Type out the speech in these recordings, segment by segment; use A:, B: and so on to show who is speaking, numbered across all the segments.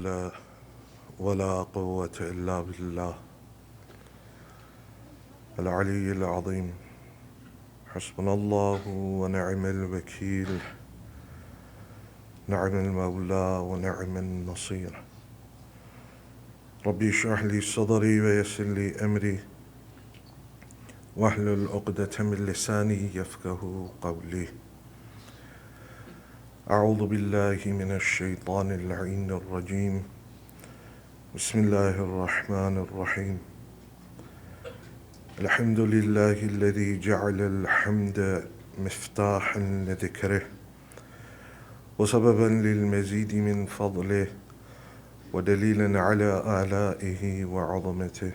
A: حول ولا قوة إلا بالله العلي العظيم. حسبنا الله ونعم الوكيل، نعم المولى ونعم النصير. ربي اشرح لي صدري ويسر لي أمري واحلل عقدة من لساني يفقه قولي. أعوذ بالله من الشيطان اللعين الرجيم. بسم الله الرحمن الرحيم. الحمد لله الذي جعل الحمد مفتاحا لذكره وسببا للمزيد من فضله ودليلا على آلائه وعظمته،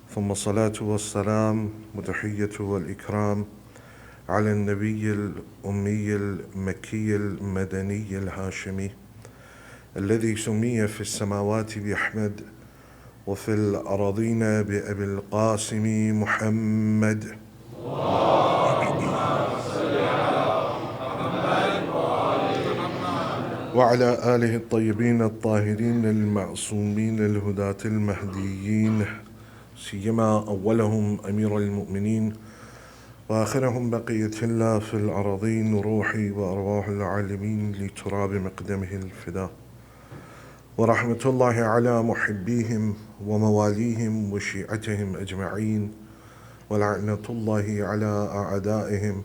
A: ثم الصلاة والسلام وتحية والإكرام على النبي الأمي المكي المدني الهاشمي الذي سمي في السماوات بأحمد وفي الأراضين بأبي القاسم محمد. وعلى آله الطيبين الطاهرين المعصومين الهداة المهديين، سيما أولهم أمير المؤمنين وآخرهم بقية الله في الأراضين، روحي وأرواح العالمين لتراب مقدمه الفداء، ورحمة الله على محبيهم ومواليهم وشيعتهم أجمعين، ولعنة الله على أعدائهم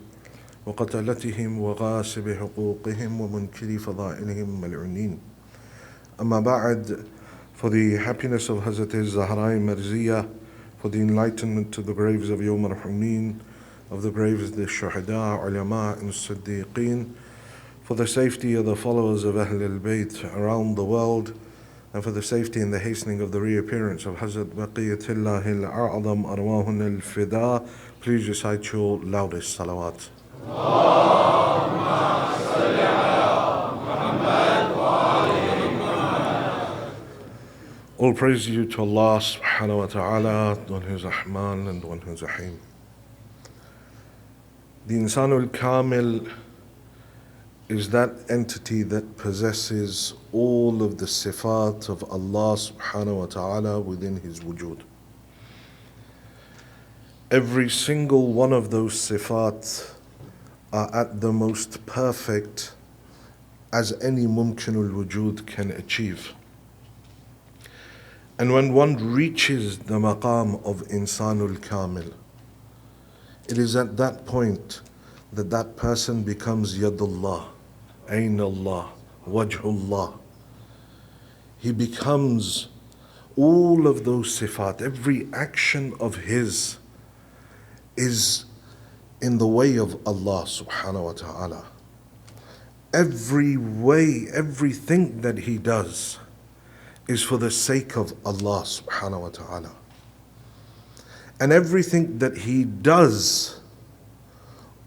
A: وقتلتهم وغاسب حقوقهم ومنكر فضائلهم ملعونين. أما بعد, for the happiness of Hazrat Zahra Marziyah, for the enlightenment to the graves of Yawm al-Hunayn, of the graves of the Shuhada, Ulama and Siddiqeen, for the safety of the followers of Ahl al-Bayt around the world, and for the safety and the hastening of the reappearance of Hazrat Baqiyatullah al-A'zam Arwahun al-Fida, please recite your loudest salawat. All praise due to Allah subhanahu wa ta'ala, the one who is Rahman and the one who is Rahim. The Insaan-ul-Kaamil is that entity that possesses all of the sifat of Allah subhanahu wa ta'ala within his wujud. Every single one of those sifat are at the most perfect as any mumkinul wujud can achieve. And when one reaches the maqam of Insaan-ul-Kaamil, it is at that point that that person becomes Yadullah, Aynullah, Wajhullah. He becomes all of those sifat. Every action of his is in the way of Allah subhanahu wa ta'ala. Every way, everything that he does is for the sake of Allah subhanahu wa ta'ala. And everything that he does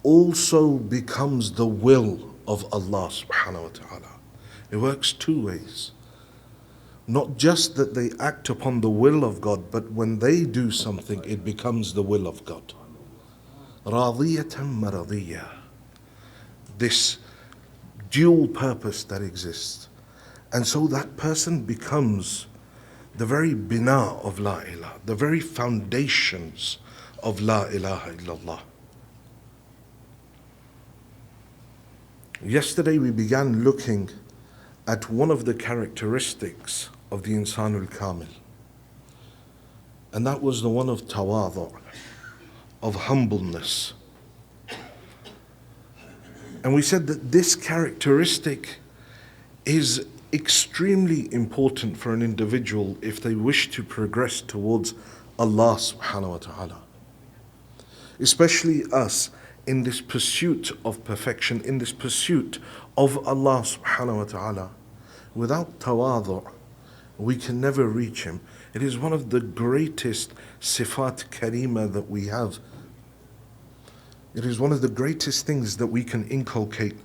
A: also becomes the will of Allah subhanahu wa ta'ala. It works two ways. Not just that they act upon the will of God, but when they do something, it becomes the will of God. Radiyatan maradiyya. This dual purpose that exists. And so that person becomes the very bina of La ilaha, the very foundations of La ilaha illallah. Yesterday we began looking at one of the characteristics of the Insaan-ul-Kaamil, and that was the one of tawadu', of humbleness. And we said that this characteristic is extremely important for an individual if they wish to progress towards Allah subhanahu wa ta'ala. Especially us in this pursuit of perfection, in this pursuit of Allah subhanahu wa ta'ala. Without tawadu', we can never reach Him. It is one of the greatest sifat karima that we have. It is one of the greatest things that we can inculcate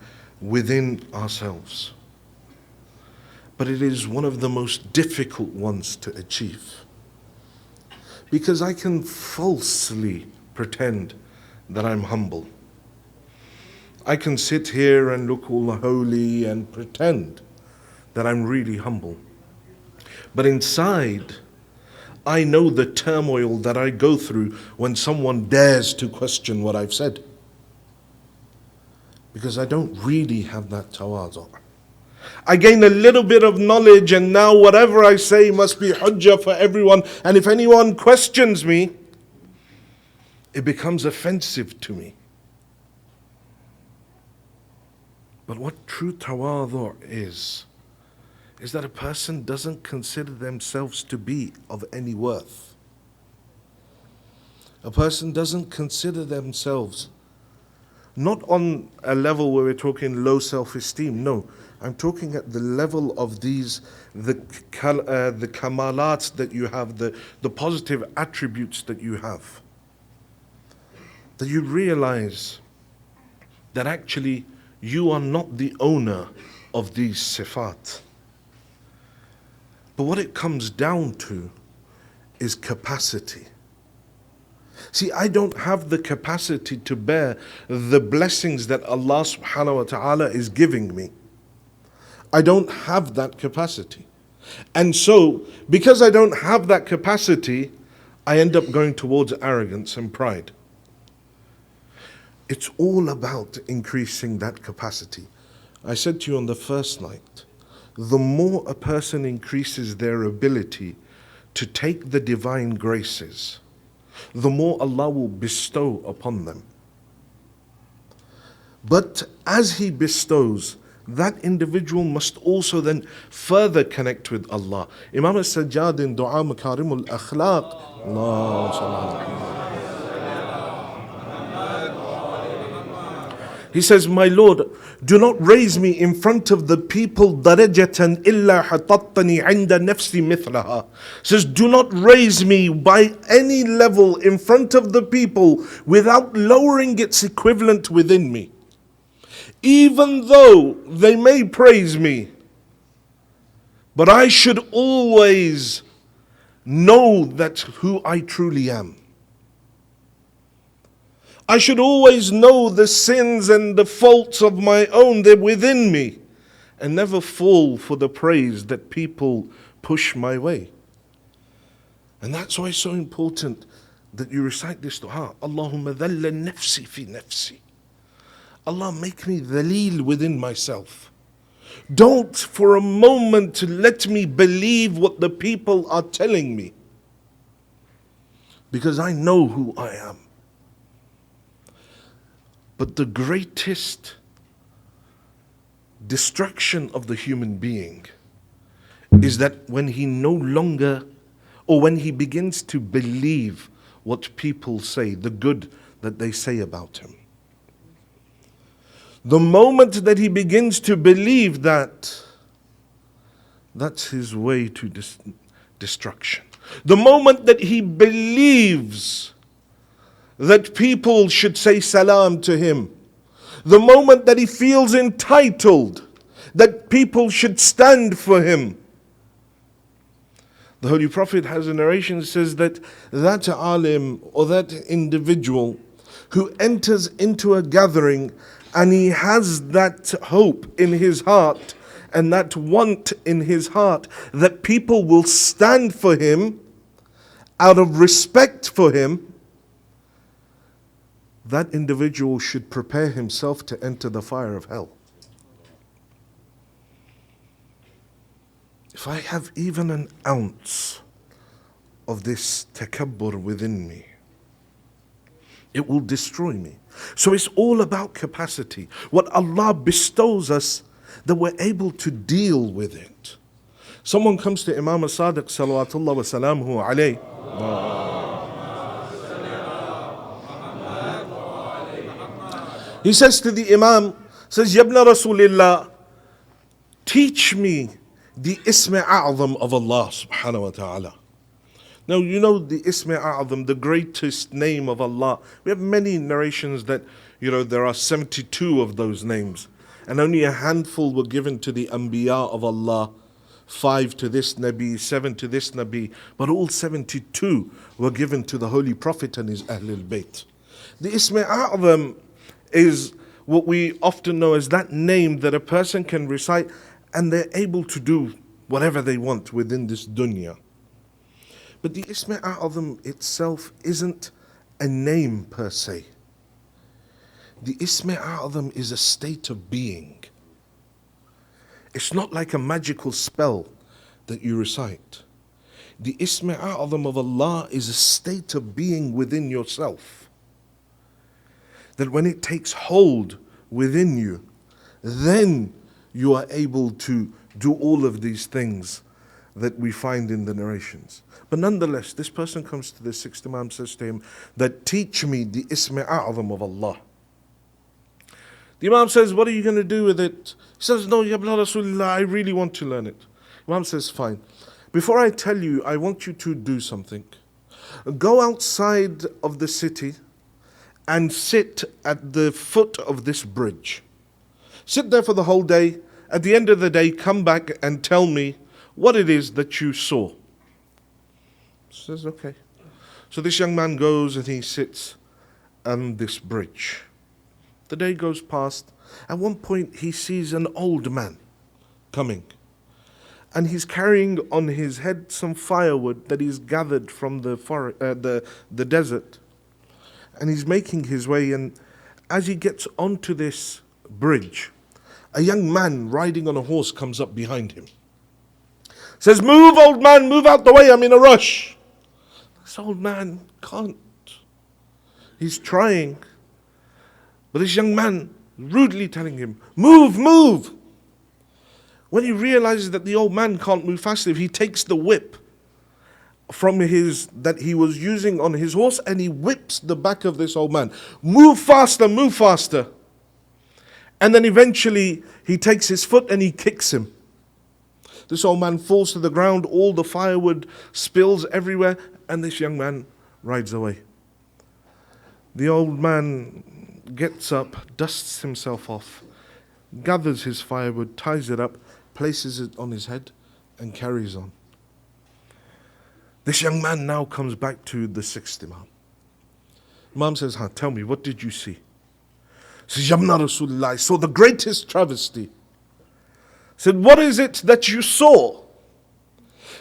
A: within ourselves. But it is one of the most difficult ones to achieve. Because I can falsely pretend that I'm humble. I can sit here and look all holy and pretend that I'm really humble. But inside, I know the turmoil that I go through when someone dares to question what I've said. Because I don't really have that tawadu'. I gain a little bit of knowledge, and now whatever I say must be hujjah for everyone. And if anyone questions me, it becomes offensive to me. But what true tawadu' is that a person doesn't consider themselves to be of any worth. A person doesn't consider themselves not on a level where we're talking low self-esteem. No, I'm talking at the level of the kamalats that you have, the positive attributes that you have. That you realize that actually you are not the owner of these sifat. But what it comes down to is capacity. See, I don't have the capacity to bear the blessings that Allah subhanahu wa ta'ala is giving me. I don't have that capacity. And so, because I don't have that capacity, I end up going towards arrogance and pride. It's all about increasing that capacity. I said to you on the first night, the more a person increases their ability to take the divine graces, the more Allah will bestow upon them. But as He bestows, that individual must also then further connect with Allah. Imam al-Sajjad in Dua Makarimul Akhlaq, Allahumma salli ala He says, my Lord, do not raise me in front of the people darajatan illa hatattani inda nafsi mithlaha. Says, do not raise me by any level in front of the people without lowering its equivalent within me. Even though they may praise me, but I should always know that who I truly am. I should always know the sins and the faults of my own, they're within me, and never fall for the praise that people push my way. And that's why it's so important that you recite this dua. Allahumma dhalla nafsi fi nafsi. Allah, make me dhaleel within myself. Don't for a moment let me believe what the people are telling me, because I know who I am. But the greatest destruction of the human being is that when he no longer, or when he begins to believe what people say, the good that they say about him. The moment that he begins to believe that, that's his way to destruction. The moment that he believes that people should say salam to him, the moment that he feels entitled that people should stand for him. The Holy Prophet has a narration that says that alim or that individual who enters into a gathering and he has that hope in his heart and that want in his heart that people will stand for him out of respect for him, that individual should prepare himself to enter the fire of hell. If I have even an ounce of this takabbur within me, it will destroy me. So it's all about capacity. What Allah bestows us, that we're able to deal with it. Someone comes to Imam al-Sadiq salawatullah wa salamuhu alayhi. He says to the Imam, says, Yabna Rasulillah, teach me the Ism A'zam of Allah subhanahu wa ta'ala. Now, you know the Ism A'zam, the greatest name of Allah. We have many narrations that, there are 72 of those names. And only a handful were given to the Anbiya of Allah. 5 to this Nabi, 7 to this Nabi. But all 72 were given to the Holy Prophet and his Ahlul Bayt. The Ism A'zam is what we often know as that name that a person can recite and they're able to do whatever they want within this dunya. But the Ism A'azam itself isn't a name per se. The Ism A'azam is a state of being. It's not like a magical spell that you recite. The Ism A'azam of Allah is a state of being within yourself. That when it takes hold within you, then you are able to do all of these things that we find in the narrations. But nonetheless, this person comes to the sixth Imam, says to him, that teach me the Ism A'azam of Allah. The Imam says, what are you going to do with it? He says, no, Ya Rasulullah, I really want to learn it. Imam says, fine. Before I tell you, I want you to do something. Go outside of the city and sit at the foot of this bridge. Sit there for the whole day. At the end of the day, come back and tell me what it is that you saw. He says, okay. So this young man goes and he sits on this bridge. The day goes past. At one point, he sees an old man coming. And he's carrying on his head some firewood that he's gathered from the desert. And he's making his way. And as he gets onto this bridge, a young man riding on a horse comes up behind him. Says, move, old man, move out the way, I'm in a rush. This old man can't. He's trying. But this young man rudely telling him, move, move. When he realizes that the old man can't move fast enough, he takes the whip from that he was using on his horse and he whips the back of this old man. Move faster, move faster. And then eventually he takes his foot and he kicks him. This old man falls to the ground, all the firewood spills everywhere, and this young man rides away. The old man gets up, dusts himself off, gathers his firewood, ties it up, places it on his head, and carries on. This young man now comes back to the sixth Imam. Imam says, tell me, what did you see? He says, Ya Rasulullah, I saw the greatest travesty. Said, what is it that you saw?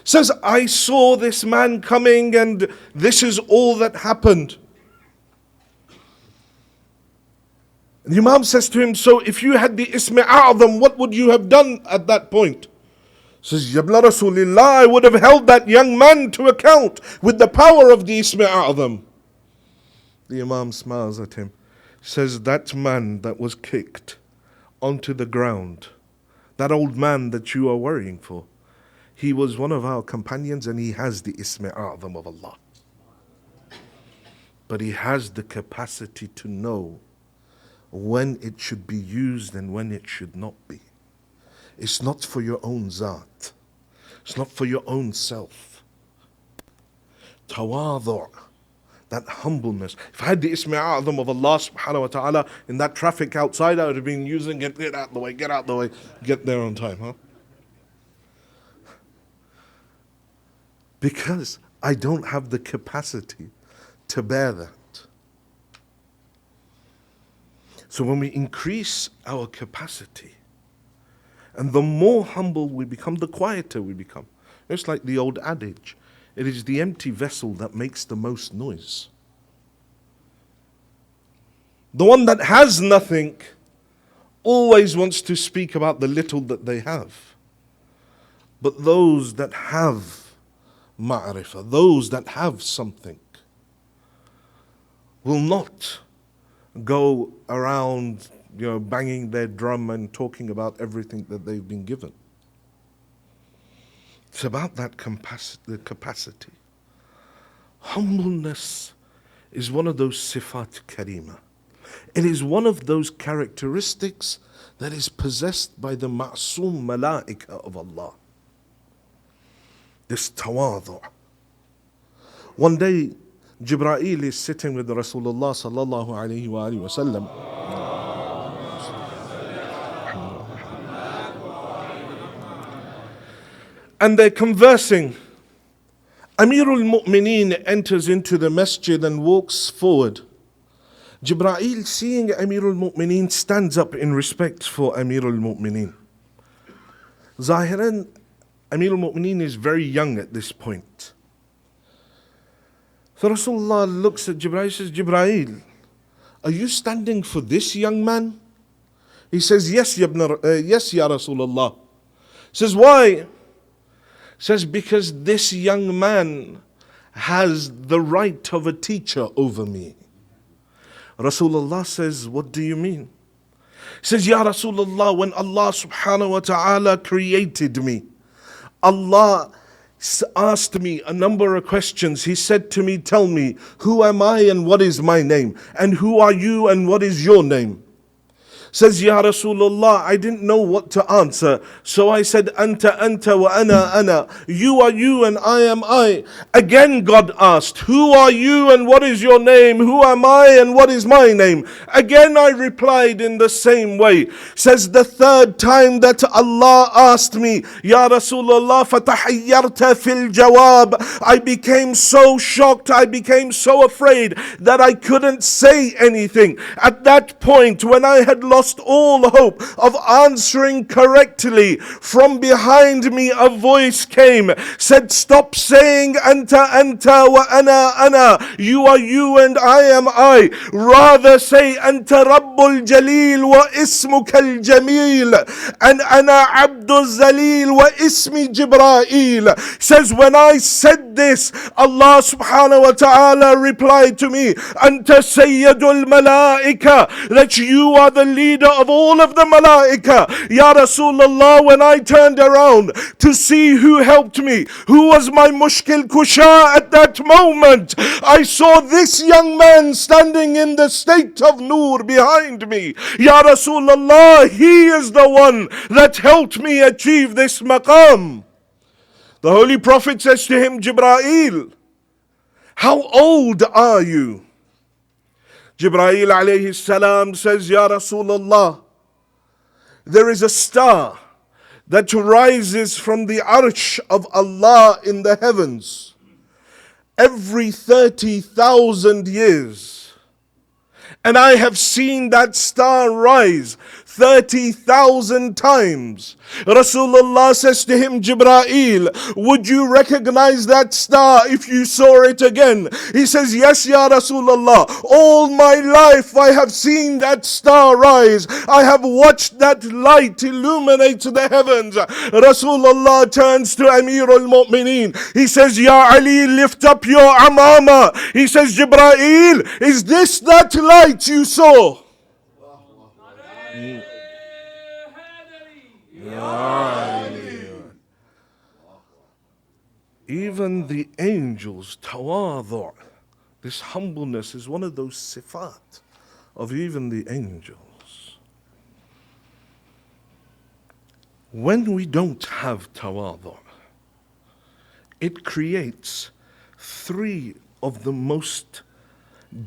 A: Says, I saw this man coming and this is all that happened. And the Imam says to him, so if you had the Ism A'azam, what would you have done at that point? Says, Ya Rasulullah, I would have held that young man to account with the power of the Ism A'azam. The Imam smiles at him. Says, that man that was kicked onto the ground, that old man that you are worrying for, he was one of our companions and he has the Ism A'azam of Allah. But he has the capacity to know when it should be used and when it should not be. It's not for your own zat. It's not for your own self. Tawadhu', that humbleness. If I had the Ism A'azam of Allah subhanahu wa ta'ala in that traffic outside, I would have been using it, get out the way, get out the way, get there on time, huh? Because I don't have the capacity to bear that. So when we increase our capacity, and the more humble we become, the quieter we become. It's like the old adage, it is the empty vessel that makes the most noise. The one that has nothing always wants to speak about the little that they have. But those that have ma'rifah, those that have something, will not go around, banging their drum and talking about everything that they've been given. It's about that capacity. Humbleness is one of those sifat karima. It is one of those characteristics that is possessed by the ma'soom malaika of Allah. This tawadhu'. One day, Jibreel is sitting with Rasulullah sallallahu alayhi wa alihi wa sallam. And they're conversing. Amirul Mu'mineen enters into the masjid and walks forward. Jibreel, seeing Amirul Mu'mineen, stands up in respect for Amirul Mu'mineen. Zahiran, Amir al-Mu'mineen is very young at this point. So Rasulullah looks at Jibreel and says, Jibreel, are you standing for this young man? He says, yes, ya Rasulullah. Says, why? Says, because this young man has the right of a teacher over me. Rasulullah says, what do you mean? Says, Ya Rasulullah, when Allah subhanahu wa ta'ala created me, Allah asked me a number of questions. He said to me, tell me, who am I and what is my name? And who are you and what is your name? Says, Ya Rasulullah, I didn't know what to answer. So I said, Anta wa ana. You are you and I am I. Again God asked, who are you and what is your name? Who am I and what is my name? Again I replied in the same way. Says the third time that Allah asked me, Ya Rasulullah, fatahayyarta fil jawab. I became so shocked, I became so afraid that I couldn't say anything. At that point, when I had lost all hope of answering correctly, from behind me a voice came, said, stop saying anta wa ana. You are you and I am I. Rather say anta rabbul jalil wa ismuka al jamil and ana abdul zalil wa ismi Jibreel. Says, when I said this, Allah subhanahu wa ta'ala replied to me, anta sayyidul malaika, that you are the leader of all of the malaika. Ya Rasulullah, when I turned around to see who helped me, who was my mushkil kusha at that moment, I saw this young man standing in the state of Noor behind me. Ya Rasulullah, he is the one that helped me achieve this maqam. The Holy Prophet says to him, Jibreel, how old are you? Jibreel alayhi salam says, Ya Rasulullah, there is a star that rises from the arsh of Allah in the heavens every 30,000 years. And I have seen that star rise 30,000 times. Rasulullah says to him, Jibreel, would you recognize that star if you saw it again? He says, yes, Ya Rasulullah. All my life I have seen that star rise. I have watched that light illuminate the heavens. Rasulullah turns to Amir al-Mu'mineen. He says, Ya Ali, lift up your amama. He says, Jibreel, is this that light you saw? Even the angels, tawadhu', this humbleness is one of those sifat of even the angels. When we don't have tawadhu', it creates three of the most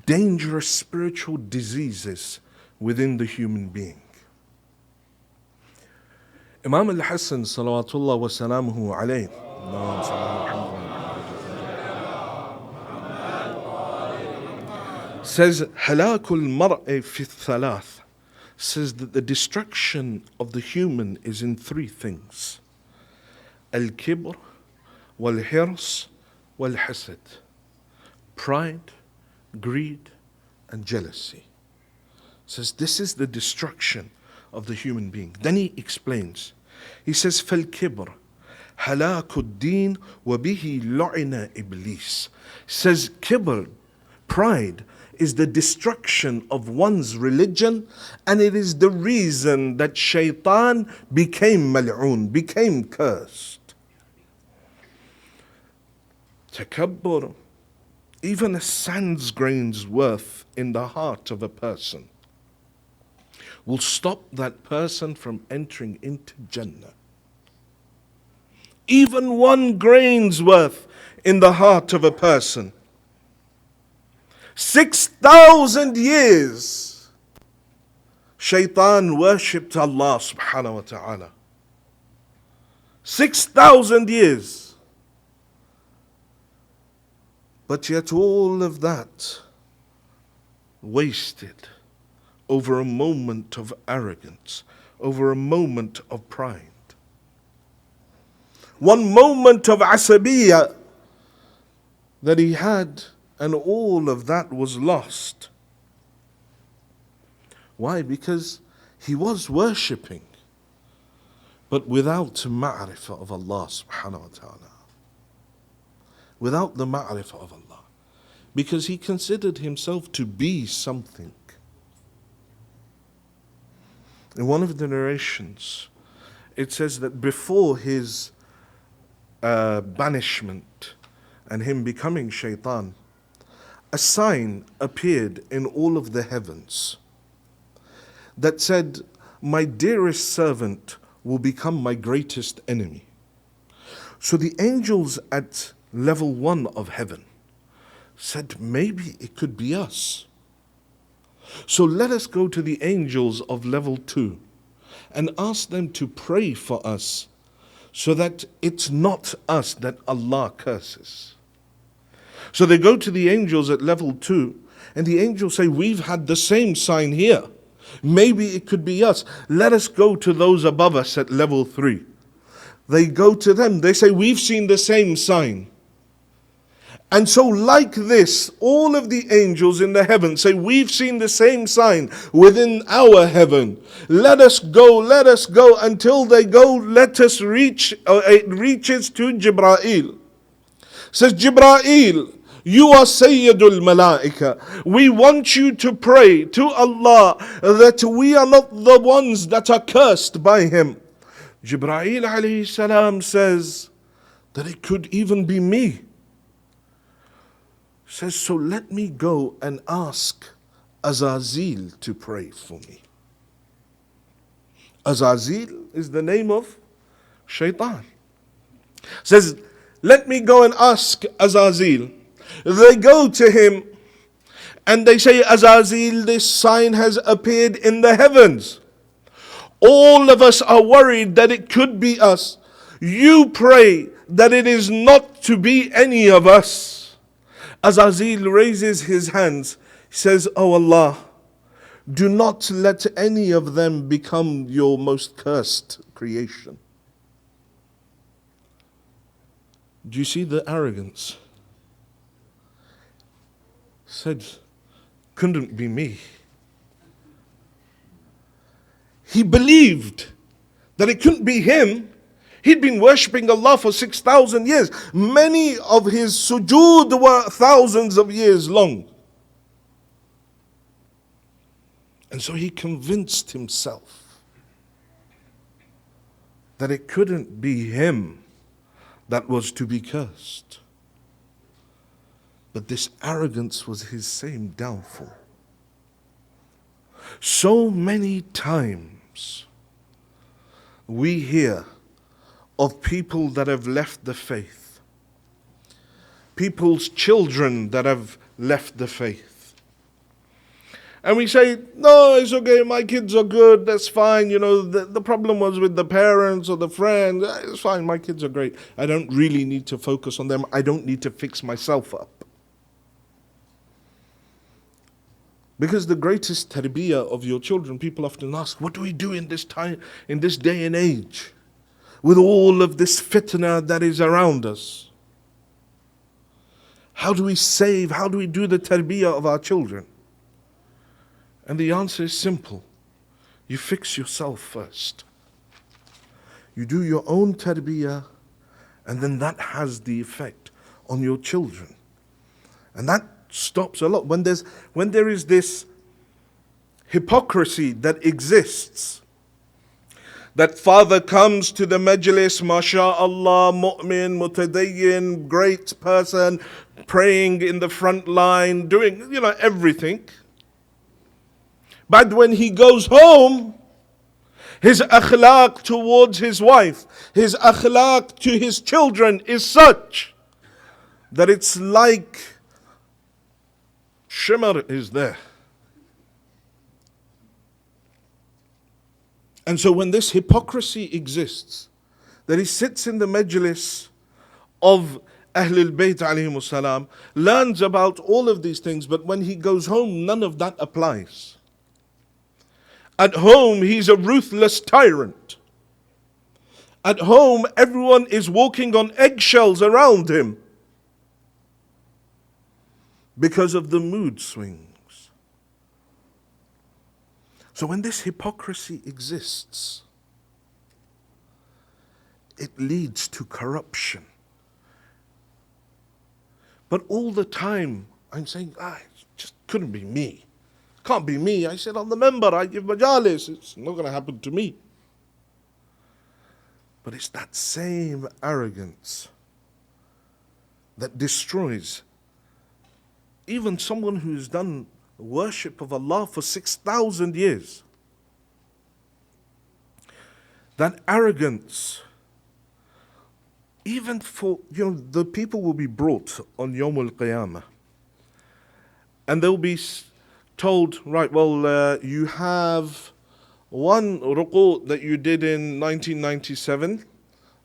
A: dangerous spiritual diseases within the human being. Imam al-Hassan salawatullah wa salamuhu alayhi says, halakul mar'i fi thalath, says that the destruction of the human is in three things: al-kibr, wal-hirs, wal-hasad. Pride, greed, and jealousy. Says this is the destruction of the human being. Then he explains. He says, فَالْكِبْرُ هَلَاكُ الدِّينِ وَبِهِ لُعِنَ إِبْلِيسِ. Says kibr, pride, is the destruction of one's religion, and it is the reason that shaitan became mal'oon, became cursed. Takabbur, even a sand's grain's worth in the heart of a person, will stop that person from entering into Jannah. Even one grain's worth in the heart of a person. 6,000 years, shaitan worshipped Allah subhanahu wa ta'ala. 6,000 years. But yet all of that wasted over a moment of arrogance, over a moment of pride. one moment of asabiyya that he had, and all of that was lost. Why? Because he was worshipping, but without ma'rifah of Allah subhanahu wa ta'ala. Without the ma'rifah of Allah. Because he considered himself to be something. In one of the narrations, it says that before his banishment and him becoming shaitan, a sign appeared in all of the heavens that said, my dearest servant will become my greatest enemy. So the angels at level 1 of heaven said, maybe it could be us. So let us go to the angels of level 2 and ask them to pray for us so that it's not us that Allah curses. So they go to the angels at level 2 and the angels say, we've had the same sign here. Maybe it could be us. Let us go to those above us at level 3. They go to them. They say, we've seen the same sign. And so like this, all of the angels in the heaven say, we've seen the same sign within our heaven. Let us go until they go, let us reach, it reaches to Jibreel. Says, Jibreel, you are Sayyidul Malaika. We want you to pray to Allah that we are not the ones that are cursed by him. Jibreel alayhi salam says that it could even be me. Says, so let me go and ask Azazil to pray for me. Azazil is the name of shaitan. Says, let me go and ask Azazil. They go to him and they say, Azazil, this sign has appeared in the heavens. All of us are worried that it could be us. You pray that it is not to be any of us. Azazil raises his hands, says, oh Allah, do not let any of them become your most cursed creation. Do you see the arrogance? Said, couldn't be me. He believed that it couldn't be him. He'd been worshipping Allah for 6,000 years. Many of his sujood were thousands of years long. And so he convinced himself that it couldn't be him that was to be cursed. But this arrogance was his same downfall. So many times we hear of people that have left the faith, people's children that have left the faith. And we say, no, it's okay, my kids are good, that's fine, the problem was with the parents or the friends, it's fine, my kids are great. I don't really need to focus on them, I don't need to fix myself up. Because the greatest tarbiyah of your children, people often ask, what do we do in this time, in this day and age, with all of this fitna that is around us? How do we save, how do we do the tarbiyah of our children? And the answer is simple. You fix yourself first. You do your own tarbiyah, and then that has the effect on your children. And that stops a lot. When there is this hypocrisy that exists, that father comes to the majlis, mashallah, mu'min, mutadayyin, great person, praying in the front line, doing, everything. But when he goes home, his akhlaq towards his wife, his akhlaq to his children is such that it's like shimmer is there. And so when this hypocrisy exists, that he sits in the majlis of Ahlul Bayt alayhimus salam, learns about all of these things, but when he goes home, none of that applies. At home, he's a ruthless tyrant. At home, everyone is walking on eggshells around him because of the mood swings. So when this hypocrisy exists, it leads to corruption. But all the time, I'm saying, it just couldn't be me. Can't be me. I said, on the member, I give majalis. It's not going to happen to me. But it's that same arrogance that destroys even someone who's done worship of Allah for 6,000 years. That arrogance, even for, the people will be brought on Yawm-ul-Qiyamah. And they'll be told, right, well, you have one ruku' that you did in 1997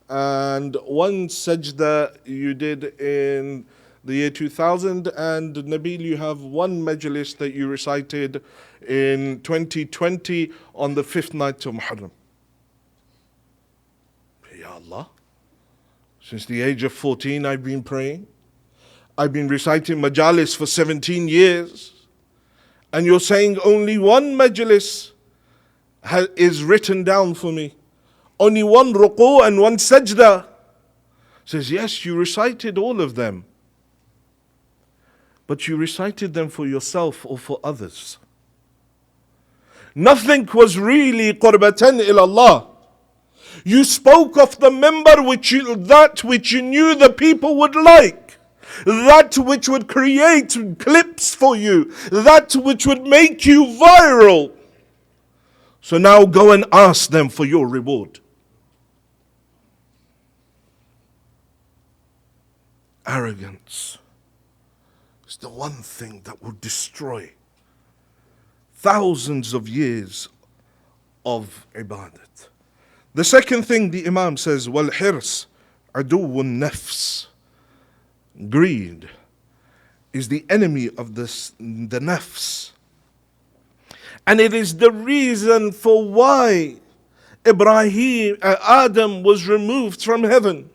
A: and one sajda you did in the year 2000, and Nabil, you have one majlis that you recited in 2020 on the 5th night of Muharram. Ya Allah, since the age of 14 I've been praying. I've been reciting majalis for 17 years. And you're saying only one majlis is written down for me. Only one ruku' and one sajda. Says, yes, you recited all of them. But you recited them for yourself or for others. Nothing was really qurbatan ilallah. You spoke of the member that which you knew the people would like. That which would create clips for you. That which would make you viral. So now go and ask them for your reward. Arrogance is the one thing that will destroy thousands of years of ibadat. The second thing the Imam says, وَالْحِرْص عَدُوُّ النَّفْسِ. Greed is the enemy of the nafs. And it is the reason for why Adam was removed from heaven.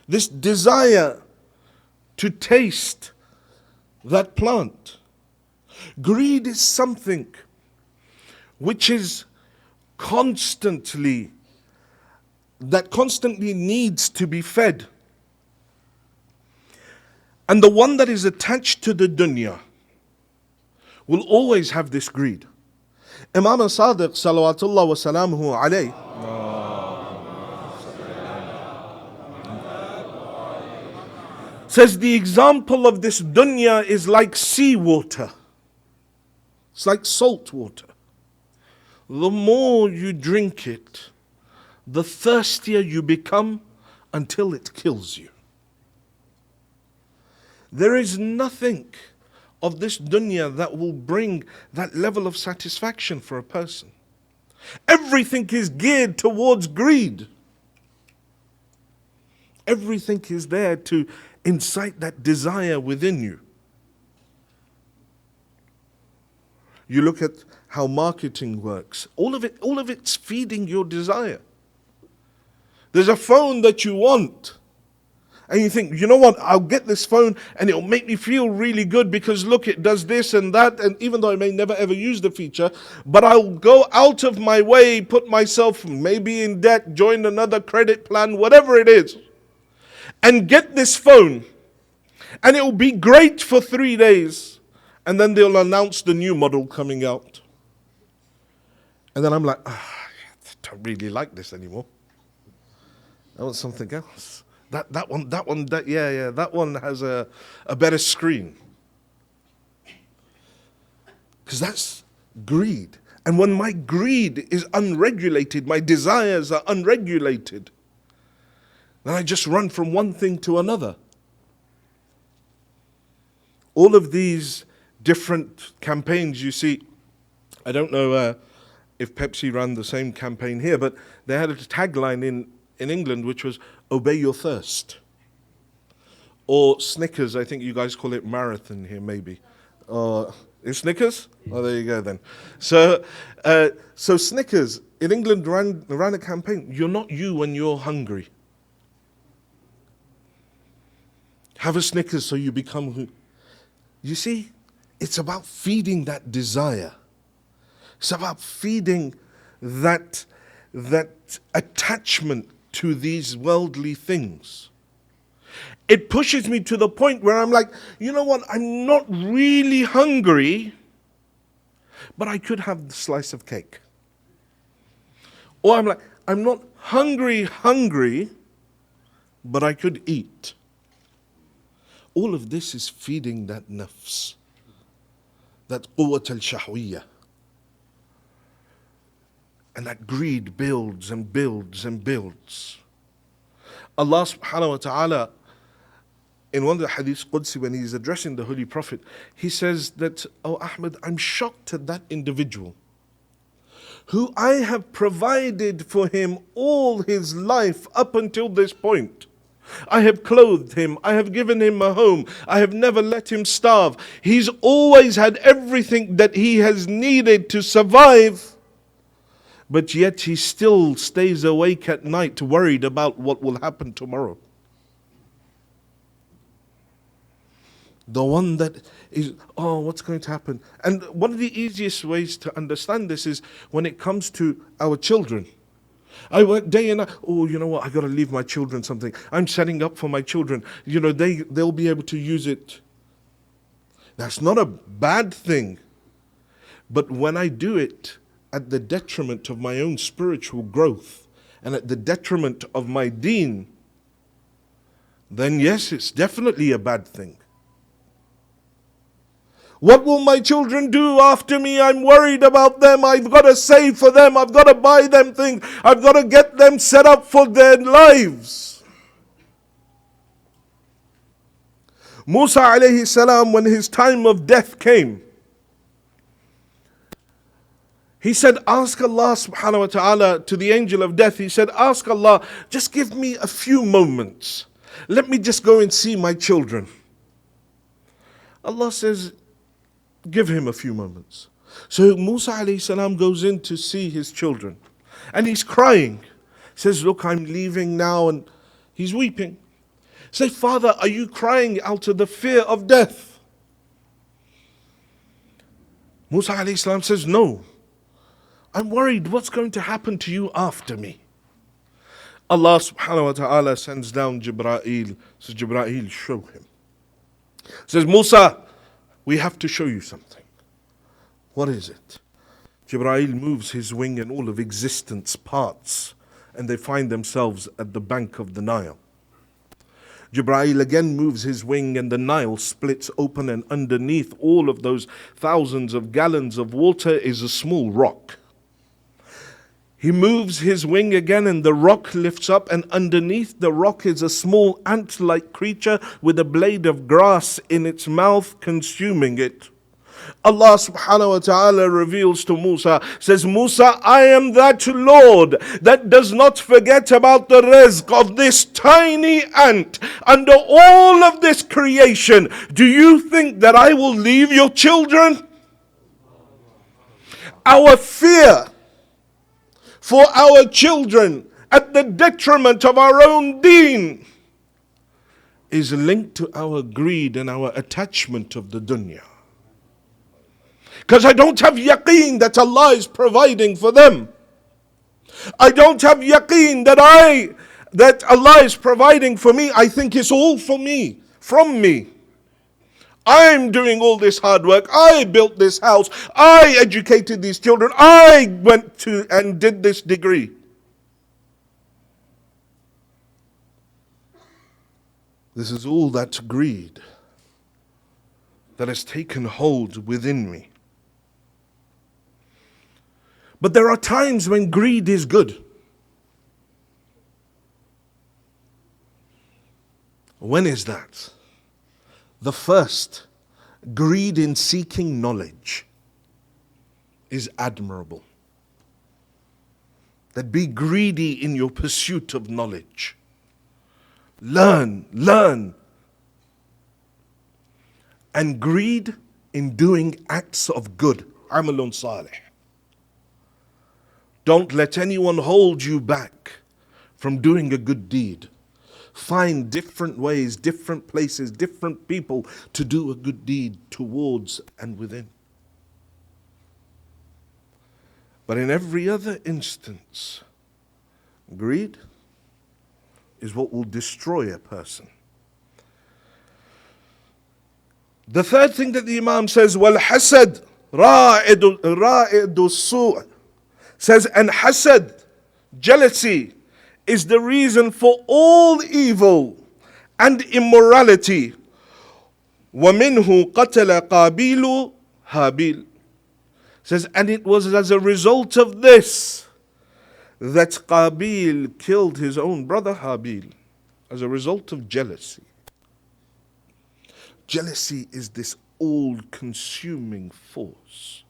A: This desire to taste that plant. Greed is something which is constantly needs to be fed. And the one that is attached to the dunya will always have this greed. Imam Sadiq salawatullah wa salamuhu alayh says the example of this dunya is like seawater. It's like salt water. The more you drink it, the thirstier you become until it kills you. There is nothing of this dunya that will bring that level of satisfaction for a person. Everything is geared towards greed. Everything is there to incite that desire within you. You look at how marketing works. All of it's feeding your desire. There's a phone that you want. And you think, you know what, I'll get this phone and it'll make me feel really good because look, it does this and that. And even though I may never ever use the feature, but I'll go out of my way, put myself maybe in debt, join another credit plan, whatever it is, and get this phone. And it will be great for 3 days. And then they'll announce the new model coming out. And then I'm like, I don't really like this anymore. I want something else. That one has a better screen. Because that's greed. And when my greed is unregulated, my desires are unregulated, then I just run from one thing to another. All of these different campaigns you see, I don't know if Pepsi ran the same campaign here, but they had a tagline in England which was, obey your thirst. Or Snickers, I think you guys call it marathon here maybe. Is Snickers? Oh, there you go then. So Snickers in England ran a campaign. You're not you when you're hungry. Have a Snickers so you become who. You see, it's about feeding that desire. It's about feeding that attachment to these worldly things. It pushes me to the point where I'm like, you know what, I'm not really hungry, but I could have the slice of cake. Or I'm like, I'm not hungry, but I could eat. All of this is feeding that nafs, that quwwat al-shahwiyya. And that greed builds and builds and builds. Allah subhanahu wa ta'ala, in one of the hadith Qudsi, when he's addressing the Holy Prophet, he says that, oh Ahmad, I'm shocked at that individual who I have provided for him all his life up until this point. I have clothed him, I have given him a home, I have never let him starve. He's always had everything that he has needed to survive, but yet he still stays awake at night worried about what will happen tomorrow. The one that is, oh, what's going to happen? And one of the easiest ways to understand this is when it comes to our children. I work day and night. Oh, you know what? I got to leave my children something. I'm setting up for my children. You know, they'll be able to use it. That's not a bad thing. But when I do it at the detriment of my own spiritual growth and at the detriment of my deen, then yes, it's definitely a bad thing. What will my children do after me? I'm worried about them. I've got to save for them. I've got to buy them things. I've got to get them set up for their lives. Musa alayhi salam, when his time of death came, he said, ask Allah subhanahu wa ta'ala, to the angel of death, he said, ask Allah, just give me a few moments. Let me just go and see my children. Allah says, give him a few moments. So Musa alayhi salam goes in to see his children. And he's crying. He says, look, I'm leaving now. And he's weeping. Say, Father, are you crying out of the fear of death? Musa alayhi salam says, no. I'm worried what's going to happen to you after me. Allah subhanahu wa ta'ala sends down Jibreel. Says, Jibreel, show him. Says, Musa, we have to show you something. What is it? Jibreel moves his wing and all of existence parts, and they find themselves at the bank of the Nile. Jibreel again moves his wing and the Nile splits open, and underneath all of those thousands of gallons of water is a small rock. He moves his wing again and the rock lifts up, and underneath the rock is a small ant-like creature with a blade of grass in its mouth consuming it. Allah subhanahu wa ta'ala reveals to Musa, says, Musa, I am that Lord that does not forget about the rizq of this tiny ant under all of this creation. Do you think that I will leave your children? Our fear for our children at the detriment of our own deen is linked to our greed and our attachment of the dunya. Because I don't have yaqeen that Allah is providing for them. I don't have yaqeen that Allah is providing for me. I think it's all for me, from me. I'm doing all this hard work. I built this house. I educated these children. I went to and did this degree. This is all that greed that has taken hold within me. But there are times when greed is good. When is that? The first, greed in seeking knowledge, is admirable. That be greedy in your pursuit of knowledge. Learn. And greed in doing acts of good. Amalun salih. Don't let anyone hold you back from doing a good deed. Find different ways, different places, different people to do a good deed towards and within. But in every other instance, greed is what will destroy a person. The third thing that the Imam says, وَالْحَسَدْ رَائِدُ السُّوءِ, says, and hasad, jealousy, is the reason for all evil and immorality. وَمِنْهُ قَتَلَ قَابِيلُ هَابِيلُ, says, and it was as a result of this that Qabil killed his own brother Habil, as a result of jealousy. Jealousy is this all-consuming force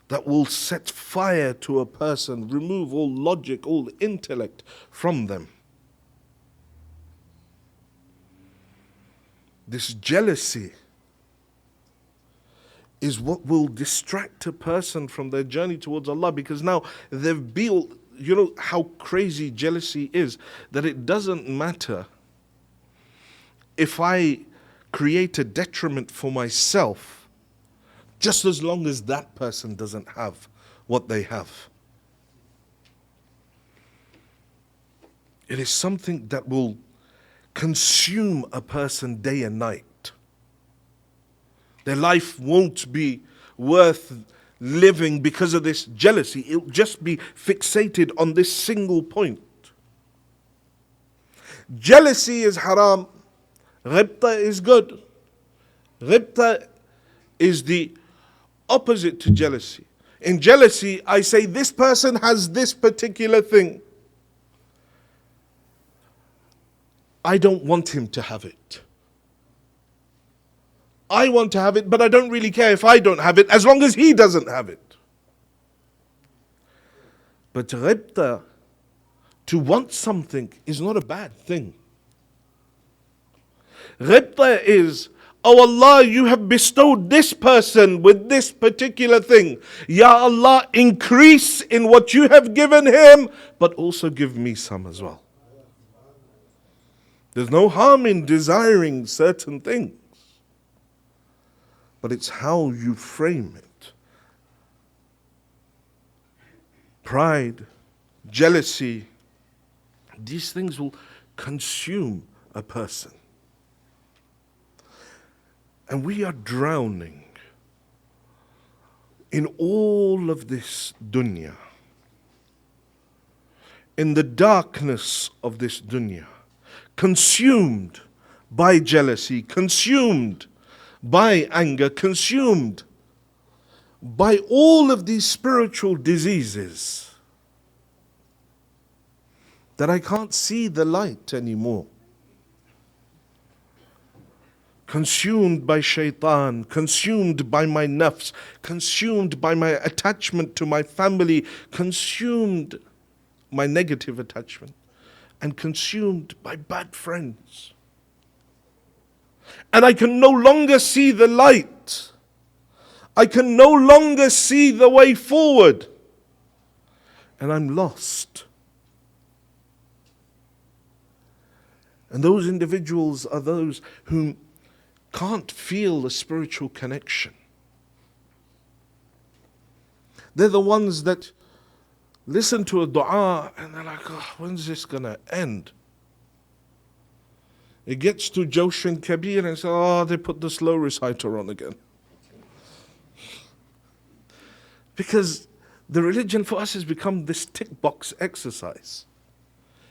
A: that will set fire to a person, remove all logic, all intellect from them. This jealousy is what will distract a person from their journey towards Allah, because now they've built, you know how crazy jealousy is, that it doesn't matter if I create a detriment for myself, just as long as that person doesn't have what they have. It is something that will consume a person day and night. Their life won't be worth living because of this jealousy. It'll just be fixated on this single point. Jealousy is haram. Ghibta is good. Ghibta is the opposite to jealousy. In jealousy, I say this person has this particular thing. I don't want him to have it. I want to have it, but I don't really care if I don't have it, as long as he doesn't have it. But ghibta, to want something, is not a bad thing. Ghibta is, oh Allah, you have bestowed this person with this particular thing. Ya Allah, increase in what you have given him, but also give me some as well. There's no harm in desiring certain things, but it's how you frame it. Pride, jealousy, these things will consume a person. And we are drowning in all of this dunya, in the darkness of this dunya, consumed by jealousy, consumed by anger, consumed by all of these spiritual diseases, that I can't see the light anymore. Consumed by shaitan, consumed by my nafs, consumed by my attachment to my family, consumed my negative attachment, and consumed by bad friends. And I can no longer see the light. I can no longer see the way forward. And I'm lost. And those individuals are those who can't feel a spiritual connection. They're the ones that listen to a dua and they're like, oh, when's this going to end? It gets to Joshin Kabir and say, oh, they put the slow reciter on again. Because the religion for us has become this tick box exercise.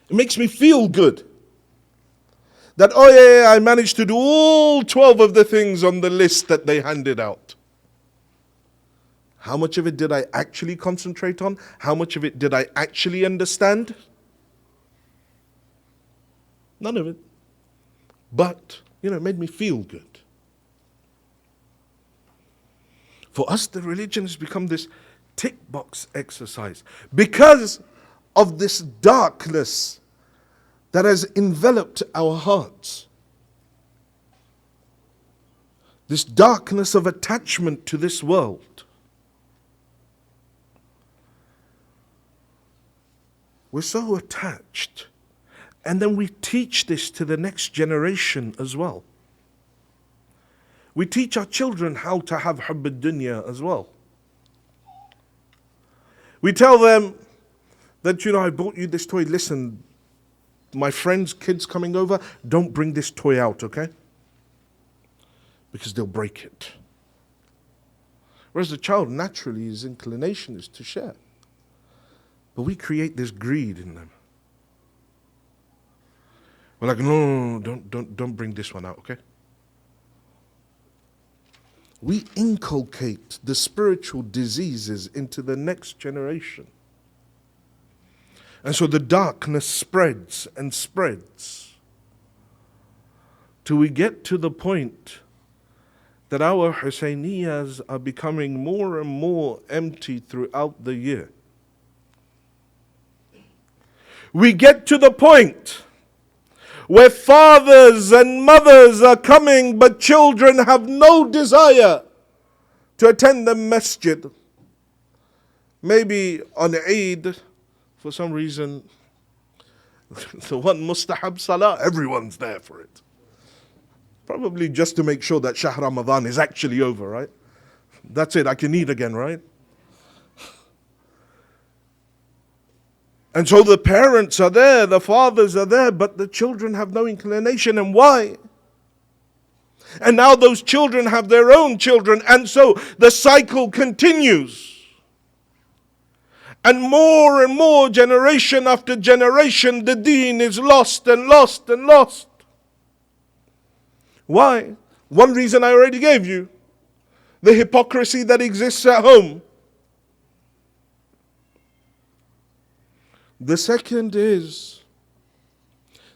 A: It makes me feel good. That, oh yeah, I managed to do all 12 of the things on the list that they handed out. How much of it did I actually concentrate on? How much of it did I actually understand? None of it. But, it made me feel good. For us, the religion has become this tick box exercise because of this darkness that has enveloped our hearts. this darkness of attachment to this world. We're so attached. And then we teach this to the next generation as well. We teach our children how to have hubb ad-dunya as well. We tell them that, I bought you this toy. Listen, my friend's kids coming over, don't bring this toy out, okay? Because they'll break it. Whereas the child, naturally, his inclination is to share. But we create this greed in them. We're like, no, don't bring this one out, okay? We inculcate the spiritual diseases into the next generation. And so the darkness spreads and spreads till we get to the point that our Husayniyas are becoming more and more empty throughout the year. We get to the point where fathers and mothers are coming, but children have no desire to attend the masjid. Maybe on Eid, for some reason, the one mustahab salah, everyone's there for it. Probably just to make sure that Shahr Ramadan is actually over, right? That's it, I can eat again, right? And so the parents are there, the fathers are there, but the children have no inclination. And why? And now those children have their own children, and so the cycle continues. And more, generation after generation, the deen is lost and lost and lost. Why? One reason I already gave you. The hypocrisy that exists at home. The second is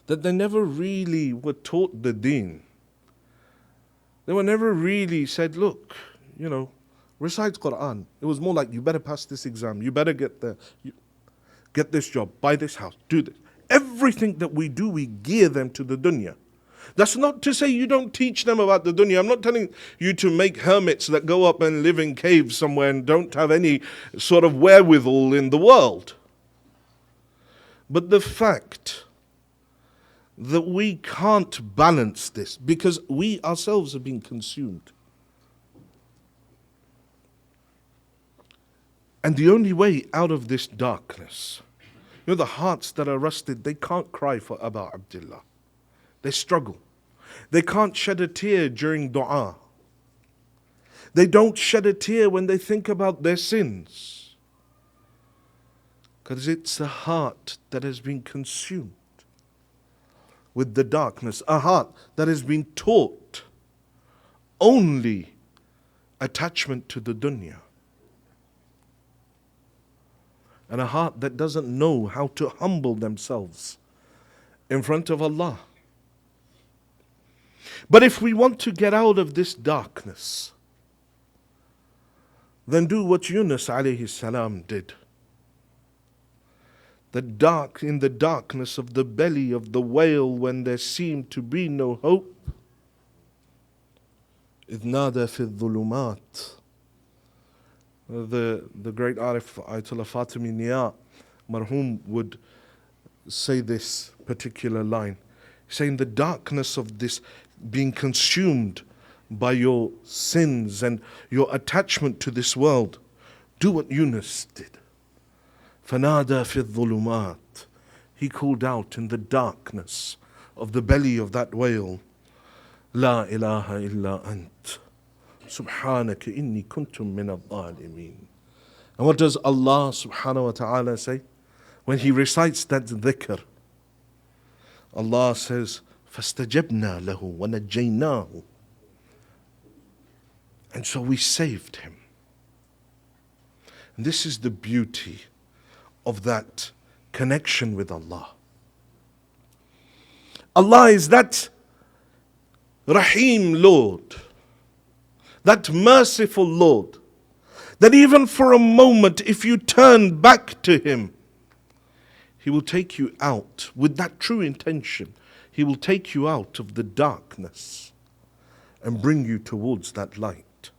A: that they never really were taught the deen. They were never really said, look, recite Quran. It was more like, you better pass this exam, you better get this job, buy this house, do this. Everything that we do, we gear them to the dunya. That's not to say you don't teach them about the dunya. I'm not telling you to make hermits that go up and live in caves somewhere and don't have any sort of wherewithal in the world. But the fact that we can't balance this because we ourselves are being consumed. And the only way out of this darkness, the hearts that are rusted, they can't cry for Abu Abdullah. They struggle. They can't shed a tear during dua. They don't shed a tear when they think about their sins. Because it's a heart that has been consumed with the darkness. A heart that has been taught only attachment to the dunya. And a heart that doesn't know how to humble themselves in front of Allah. But if we want to get out of this darkness, then do what Yunus alayhi salam did. In the darkness of the belly of the whale, when there seemed to be no hope, إِذْ نَادَى فِي الظُّلُمَاتِ. The great Arif Ayatollah Fatimi Nia Marhum would say this particular line, saying the darkness of this being consumed by your sins and your attachment to this world, do what Yunus did. فَنَادَى فِي الظُّلُمَاتِ. He called out in the darkness of the belly of that whale, لَا إِلَهَ إِلَّا أَنْتَ سُبْحَانَكَ إِنِّي كُنْتُم مِّنَ الظَّالِمِينَ. And what does Allah subhanahu wa ta'ala say? When He recites that dhikr, Allah says, فَاسْتَجَبْنَا لَهُ وَنَجَّيْنَاهُ. And so we saved him. And this is the beauty of that connection with Allah. Allah is that Rahim Lord, that merciful Lord, that even for a moment, if you turn back to Him, He will take you out with that true intention. He will take you out of the darkness and bring you towards that light.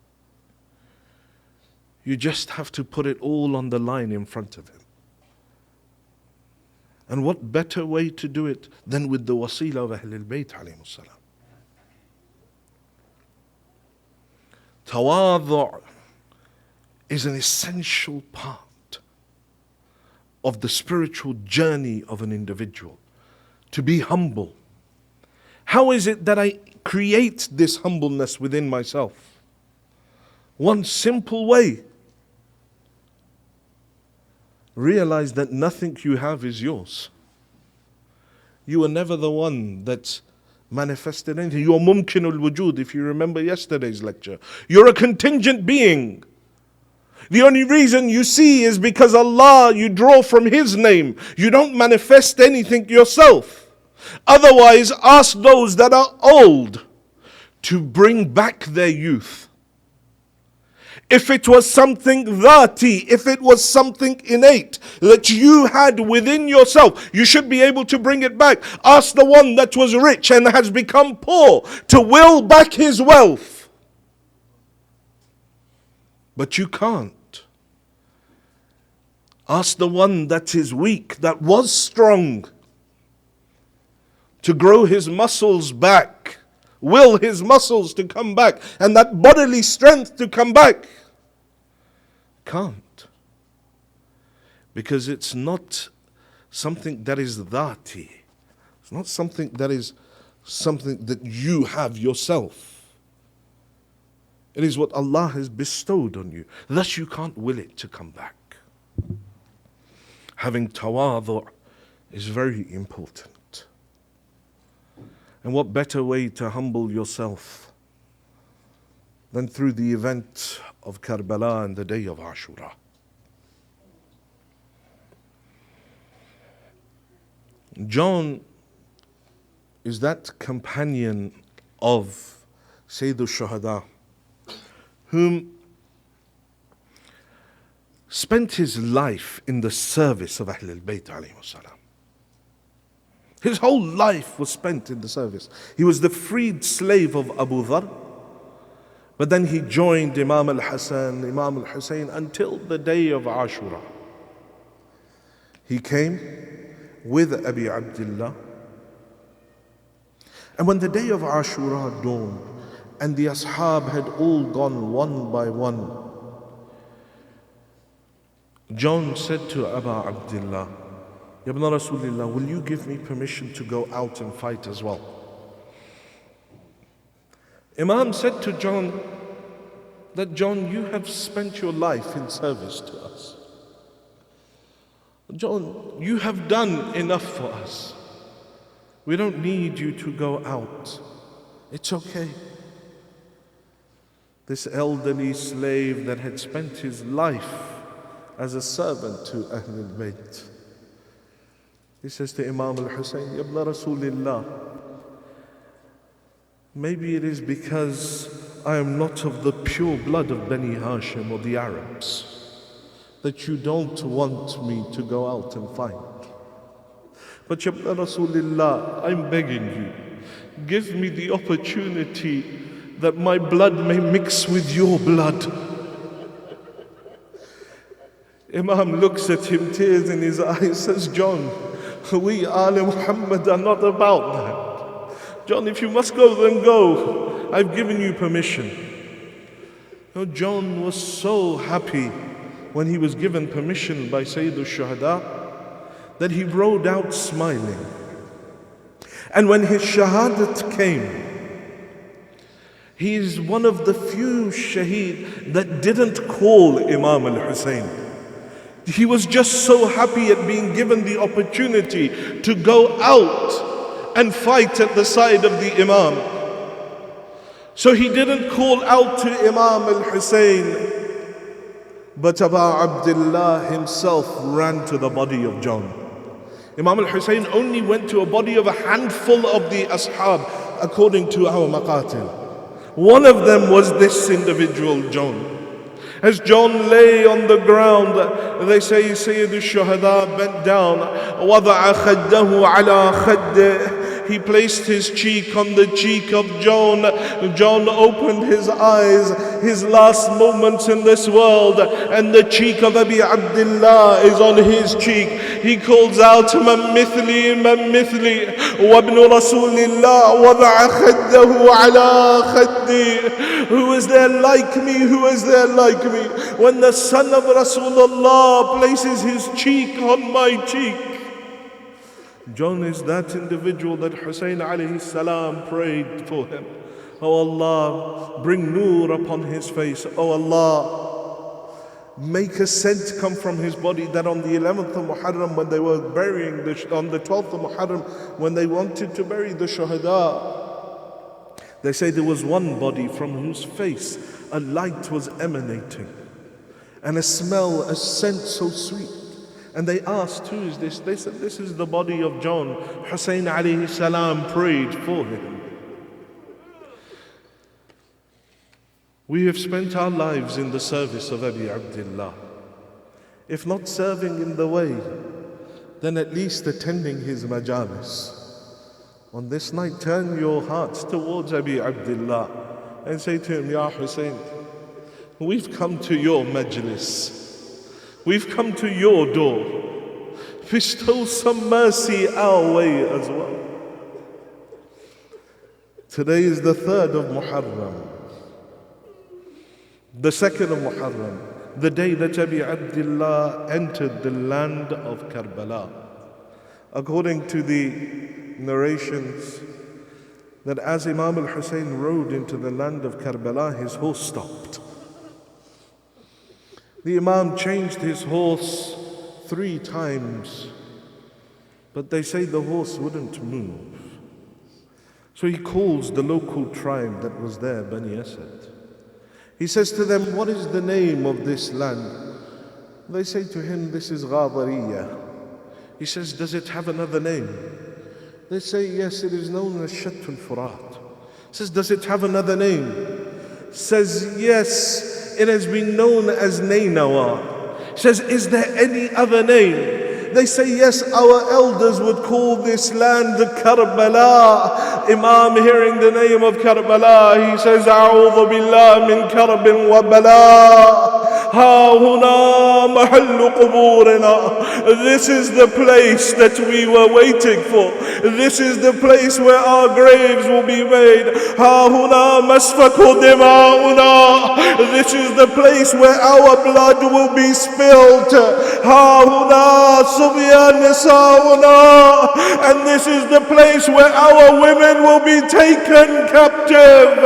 A: You just have to put it all on the line in front of him. And what better way to do it than with the wasila of Ahlul Bayt alayhimus salam. Tawadhu' is an essential part of the spiritual journey of an individual. To be humble. How is it that I create this humbleness within myself? One simple way. Realize that nothing you have is yours. You are never the one that's manifested anything. You are mumkinul wujud, if you remember yesterday's lecture. You're a contingent being. The only reason you see is because Allah, you draw from His name. You don't manifest anything yourself. Otherwise, ask those that are old to bring back their youth. If it was something dhati, if it was something innate that you had within yourself, you should be able to bring it back. Ask the one that was rich and has become poor to will back his wealth. But you can't. Ask the one that is weak, that was strong, to grow his muscles back, will his muscles to come back, and that bodily strength to come back. Can't. Because it's not something that is dhati. It's not something that is something that you have yourself. It is what Allah has bestowed on you. Thus you can't will it to come back. Having tawadhu' is very important. And what better way to humble yourself than through the event of Carabella and the day of Ashura. John is that companion of Sayyid al-Shuhada, whom spent his life in the service of Ahlul Bayt alayhi salam. His whole life was spent in the service. He was the freed slave of Abu Dhar, but then he joined Imam al-Hasan, Imam al-Hussein until the day of Ashura. He came with Abi Abdullah. And when the day of Ashura dawned and the ashab had all gone one by one, John said to Abu Abdullah, Ya ibn Rasulullah, will you give me permission to go out and fight as well? Imam said to John that, John, you have spent your life in service to us. John, you have done enough for us. We don't need you to go out. It's okay. This elderly slave that had spent his life as a servant to Ahlul Bayt, he says to Imam al-Hussein, Ya ibn Rasulullah, maybe it is because I am not of the pure blood of Bani Hashim or the Arabs that you don't want me to go out and fight. But Ya ibn Rasulullah, I'm begging you, give me the opportunity that my blood may mix with your blood. Imam looks at him, tears in his eyes, says, John, we Al Muhammad are not about that. John, if you must go, then go. I've given you permission. No, John was so happy when he was given permission by Sayyid al-Shuhada that he rode out smiling. And when his shahadat came, he is one of the few shaheed that didn't call Imam al-Hussein. He was just so happy at being given the opportunity to go out and fight at the side of the Imam. So he didn't call out to Imam al-Hussein, but Abu Abdullah himself ran to the body of John. Imam al-Hussein only went to a body of a handful of the ashab according to our maqatil. One of them was this individual, John. As John lay on the ground, they say Sayyid al-Shuhada bent down, وَضَعَ خَدَّهُ عَلَى خَدِّهِ. he placed his cheek on the cheek of John. John opened his eyes, his last moments in this world, and the cheek of Abi Abdullah is on his cheek. He calls out, Man mithli, wabnu Rasulillah, wada'a khaddahu ala khaddi. Who is there like me? Who is there like me? When the son of Rasulullah places his cheek on my cheek. John is that individual that Hussein alayhi salam prayed for him. Oh Allah, bring nur upon his face. Oh Allah, make a scent come from his body, that on the 11th of Muharram, when they were burying, on the 12th of Muharram, when they wanted to bury the shuhada, they say there was one body from whose face a light was emanating, and a smell, a scent so sweet. And they asked, who is this? They said, this is the body of John. Hussein alayhi salam prayed for him. We have spent our lives in the service of Abi Abdullah. If not serving in the way, then at least attending his majalis. On this night, turn your hearts towards Abi Abdullah and say to him, Ya Hussein, we've come to your majlis. We've come to your door. Bestow some mercy our way as well. Today is the 3rd of Muharram. The 2nd of Muharram, the day that Abi Abdullah entered the land of Carabella. According to the narrations, that as Imam al-Hussein rode into the land of Carabella, his horse stopped. The Imam changed his horse 3 times, but they say the horse wouldn't move. So he calls the local tribe that was there, Bani Asad. He says to them, what is the name of this land? They say to him, this is Ghadariya. He says, does it have another name? They say, yes, it is known as Shattul Furat. He says, does it have another name? Says, yes, it has been known as Nainawa. He says, is there any other name? They say, yes, our elders would call this land Carabella. Imam, hearing the name of Carabella, he says, A'udhu billah min karabin wa bala. Ha huna mahallu quburina. This is the place that we were waiting for. This is the place where our graves will be made. Ha huna masfaku dima'una. This is the place where our blood will be spilled. Ha huna subya nisa'una. And this is the place where our women will be taken captive.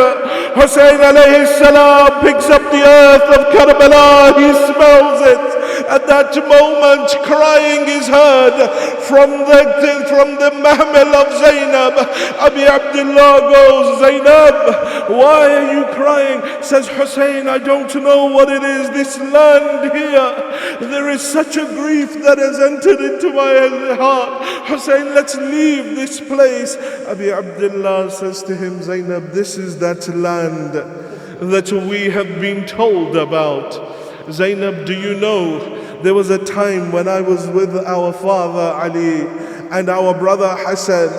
A: Hussein alayhi salam picks up the earth of Carabella. He smells it. At that moment, crying is heard from the mahmal of Zainab. Abi Abdullah goes, Zainab, why are you crying? Says Hussein, I don't know what it is, this land here. There is such a grief that has entered into my heart. Hussein, let's leave this place. Abi Abdullah says to him, Zainab, this is that land that we have been told about. Zainab, do you know, there was a time when I was with our father Ali and our brother Hassan,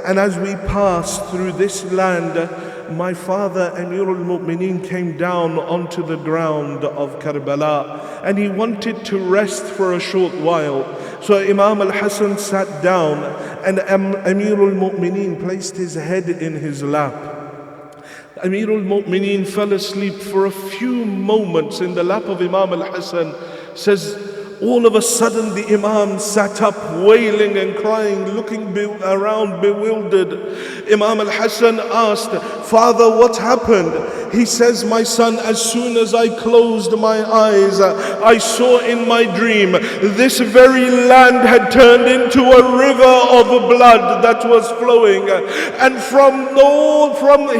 A: and as we passed through this land, my father Amirul Mu'mineen came down onto the ground of Carabella, and he wanted to rest for a short while. So Imam al-Hassan sat down, and Amirul Mu'mineen placed his head in his lap. Amirul Mu'mineen fell asleep for a few moments in the lap of Imam al-Hassan. Says, all of a sudden the Imam sat up wailing and crying, looking around bewildered. Imam al-Hassan asked, Father, what happened? He says, my son, as soon as I closed my eyes, I saw in my dream this very land had turned into a river of blood that was flowing. And from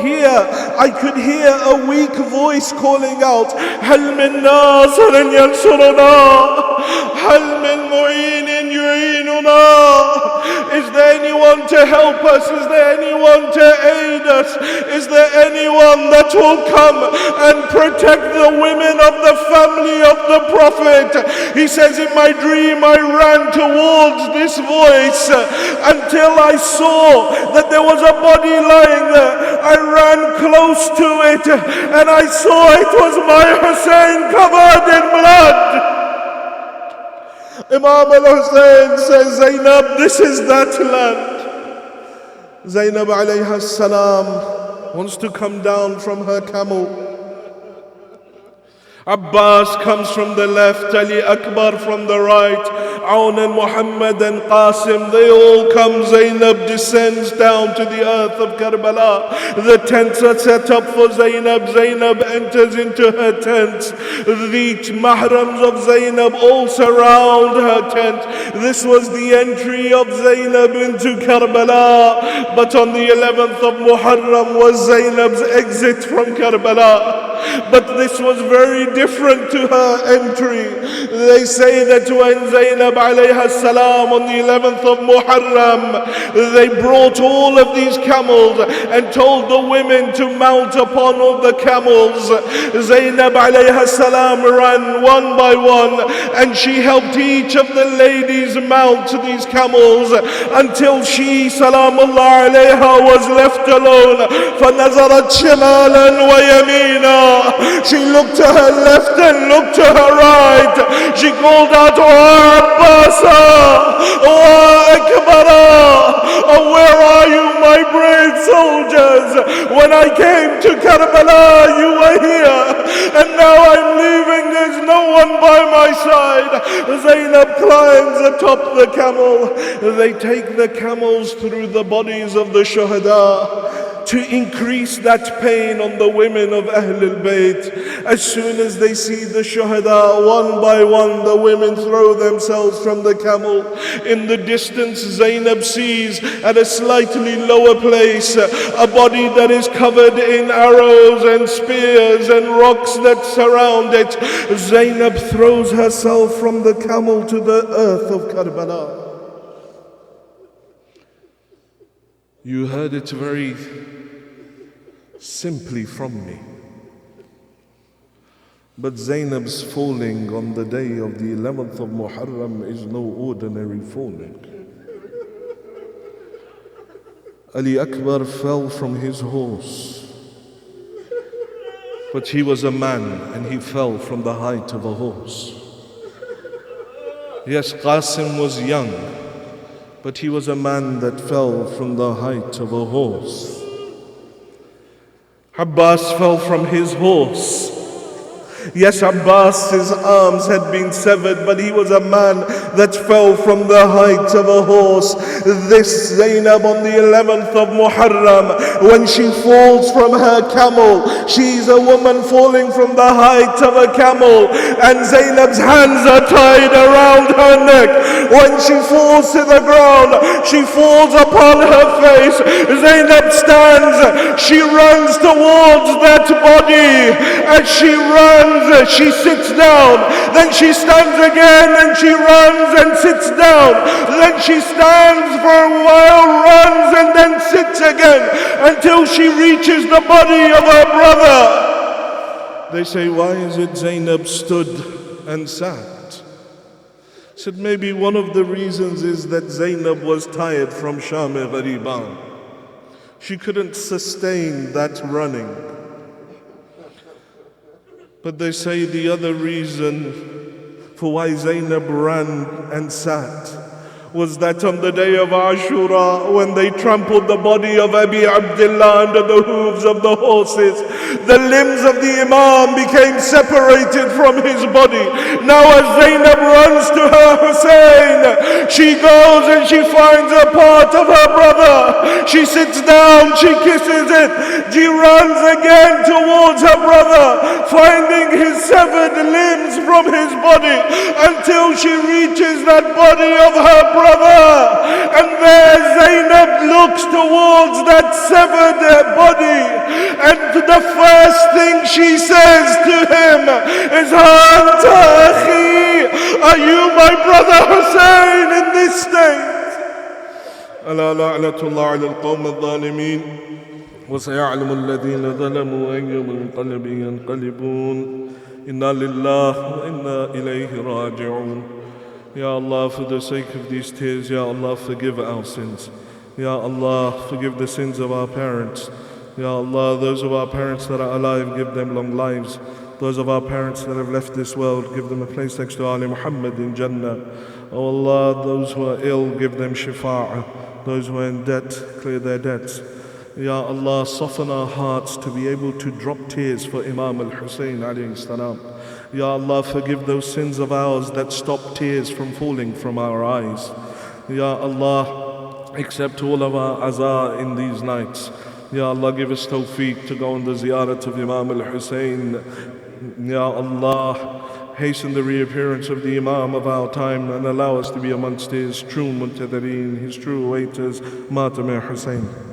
A: here, I could hear a weak voice calling out, هَلْ مِن نَاصِرٍ يَنْصُرُنَا هَلْ مِن مُعِينٍ يُعِينُنَا يعيننا? Is there anyone to help us? Is there anyone to aid us? Is there anyone that will come and protect the women of the family of the Prophet? He says, in my dream I ran towards this voice until I saw that there was a body lying there. I ran close to it and I saw it was my Hussein covered in blood. Imam al-Hussein says, Zainab, this is that land. Zainab alayha salam wants to come down from her camel. Abbas comes from the left, Ali Akbar from the right, Aun and Muhammad and Qasim, they all come. Zainab descends down to the earth of Carabella. The tents are set up for Zainab. Zainab enters into her tents. The mahrams of Zainab all surround her tent. This was the entry of Zainab into Carabella. But on the 11th of Muharram was Zainab's exit from Carabella. But this was very different to her entry. They say that when Zainab alayha salam on the 11th of Muharram, they brought all of these camels and told the women to mount upon all the camels. Zainab alayha salam ran one by one and she helped each of the ladies mount these camels until she salamullah alayha was left alone. فَنَزَرَتْ شِمَالًا وَيَمِينًا. She looked to her left and looked to her right. She called out, "Oh Abbasa, oh Akbara, oh where are you, my brave soldiers? When I came to Carabella, you were here, and now I'm leaving, there's no one by my side." Zainab climbs atop the camel. They take the camels through the bodies of the shuhada to increase that pain on the women of Ahlul Bayt. As soon as they see the shuhada, one by one the women throw themselves from the camel. In the distance, Zainab sees at a slightly lower place a body that is covered in arrows and spears and rocks that surround it. Zainab throws herself from the camel to the earth of Karbala. You heard it very simply from me. But Zainab's falling on the day of the 11th of Muharram is no ordinary falling. Ali Akbar fell from his horse, but he was a man and he fell from the height of a horse. Yes, Qasim was young, but he was a man that fell from the height of a horse. Abbas fell from his horse. Yes, Abbas's arms had been severed, but he was a man that fell from the height of a horse. This Zainab on the 11th of Muharram, when she falls from her camel, she's a woman falling from the height of a camel, and Zainab's hands are tied around her neck. When she falls to the ground, she falls upon her face. Zainab stands, she runs towards that body. As she runs, she sits down, then she stands again, and she runs and sits down, then she stands for a while, runs and then sits again until she reaches the body of her brother. They say, why is it Zainab stood and sat? I said, maybe one of the reasons is that Zainab was tired from Sham-e Ghariban. She couldn't sustain that running. But they say the other reason for why Zainab ran and sat was that on the day of Ashura, when they trampled the body of Abi Abdullah under the hooves of the horses, the limbs of the Imam became separated from his body. Now as Zainab runs to her Hussein, she goes and she finds a part of her brother. She sits down, she kisses it. She runs again towards her brother, finding his severed limbs from his body, until she reaches that body of her brother. brother. And there Zainab looks towards that severed body, and the first thing she says to him is, Anta akhi, are you my brother Hussein in this state? ألا لعنة الله على القوم الظالمين وسيعلم الذين ظلموا أي منقلب ينقلبون إنا لله وإنا إليه راجعون. Ya Allah, for the sake of these tears, Ya Allah, forgive our sins. Ya Allah, forgive the sins of our parents. Ya Allah, those of our parents that are alive, give them long lives. Those of our parents that have left this world, give them a place next to Ali Muhammad in Jannah. Oh Allah, those who are ill, give them shifa'ah. Those who are in debt, clear their debts. Ya Allah, soften our hearts to be able to drop tears for Imam al-Hussein alayhi salam. Ya Allah, forgive those sins of ours that stop tears from falling from our eyes. Ya Allah, accept all of our azar in these nights. Ya Allah, give us tawfiq to go on the ziyarat of Imam al-Hussein. Ya Allah, hasten the reappearance of the Imam of our time and allow us to be amongst his true muntadhareen, his true waiters, Matam Hussein.